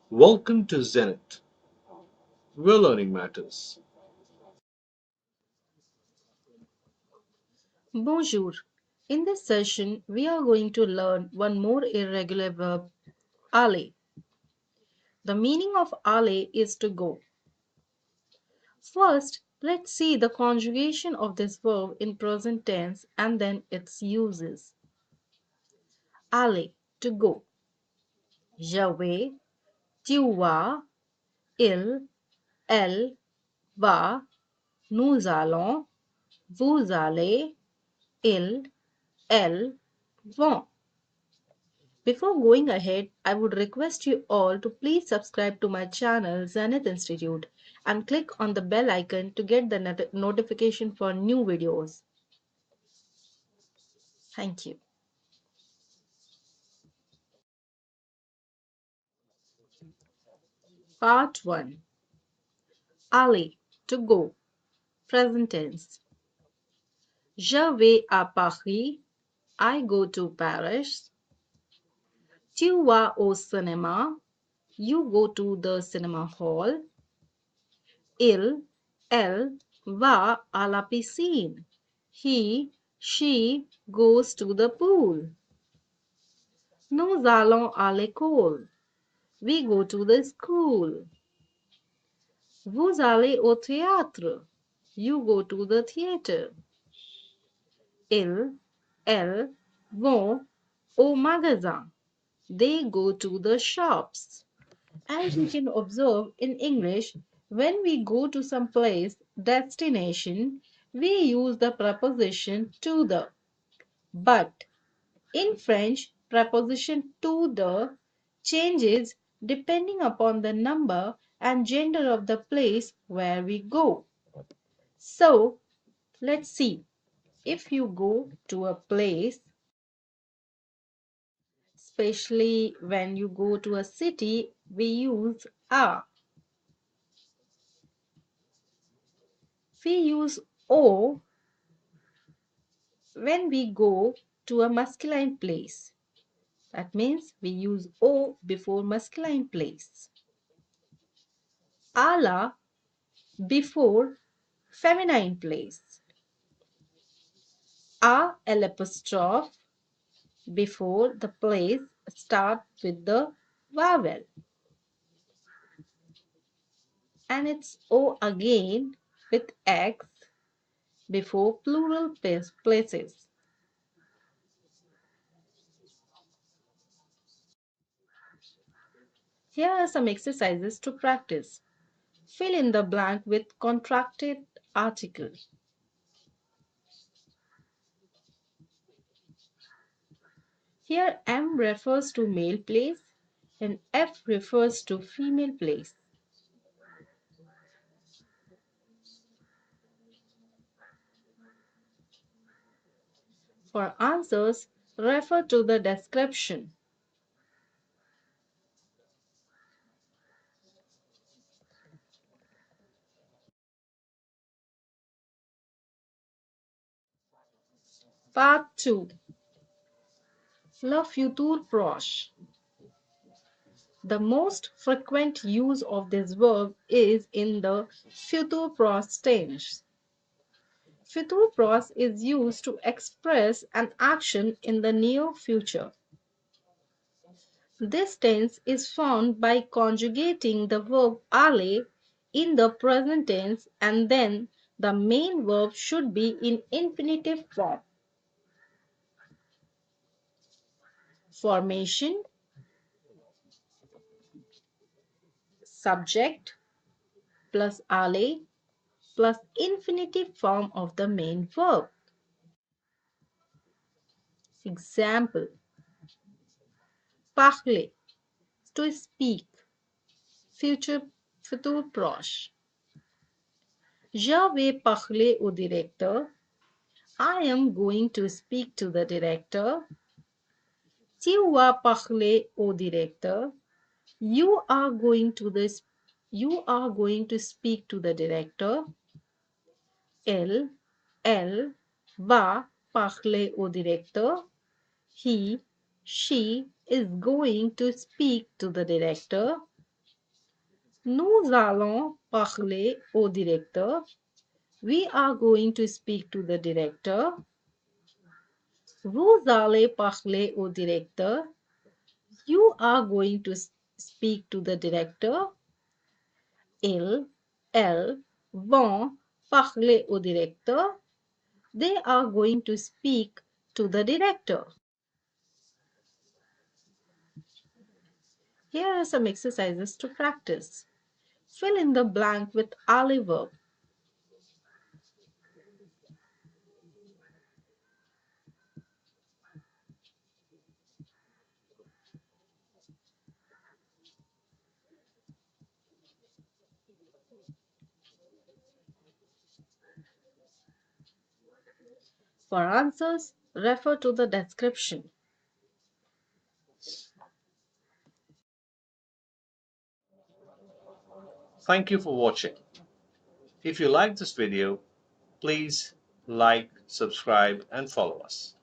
Welcome to Zenith, where learning matters. Bonjour. In this session, we are going to learn one more irregular verb, aller. The meaning of aller is to go. First, let's see the conjugation of this verb in present tense and then its uses. Aller, to go. Je vais, tu vas, il, elle, va, nous allons, vous allez, il, elle, vont. Before going ahead, I would request you all to please subscribe to my channel Zenith Institute and click on the bell icon to get the notification for new videos. Thank you. Part 1. Aller, to go. Present tense. Je vais à Paris. I go to Paris. Tu vas au cinéma. You go to the cinema hall. Il, elle va à la piscine. He, she goes to the pool. Nous allons à l'école. We go to the school. Vous allez au théâtre. You go to the theater. Ils, elles vont au magasin. They go to the shops. As you can observe in English, when we go to some place, destination, we use the preposition to the. But in French, preposition to the changes depending upon the number and gender of the place where we go. So, let's see. If you go to a place, especially when you go to a city, we use a. We use o when we go to a masculine place. That means we use o before masculine place. Ala before feminine place. A L apostrophe before the place start with the vowel. And it's O again with X before plural places. Here are some exercises to practice. Fill in the blank with contracted article. Here M refers to male place and F refers to female place. For answers, refer to the description. Part 2. Le futur proche. The most frequent use of this verb is in the futur proche tense. Futur proche is used to express an action in the near future. This tense is found by conjugating the verb aller in the present tense and then the main verb should be in infinitive form. Formation, subject plus aller plus infinitive form of the main verb. Example: parler, to speak. Futur proche. Je vais parler au directeur. I am going to speak to the director. Tu vas parler au directeur. You are going to speak to the director. Elle va parler au directeur. He, she is going to speak to the director. Nous allons parler au directeur. We are going to speak to the director. Vous allez parler au directeur. You are going to speak to the director. Elles vont parler au directeur. They are going to speak to the director. Here are some exercises to practice. Fill in the blank with aller verb. For answers, refer to the description. Thank you for watching. If you like this video, please like, subscribe, and follow us.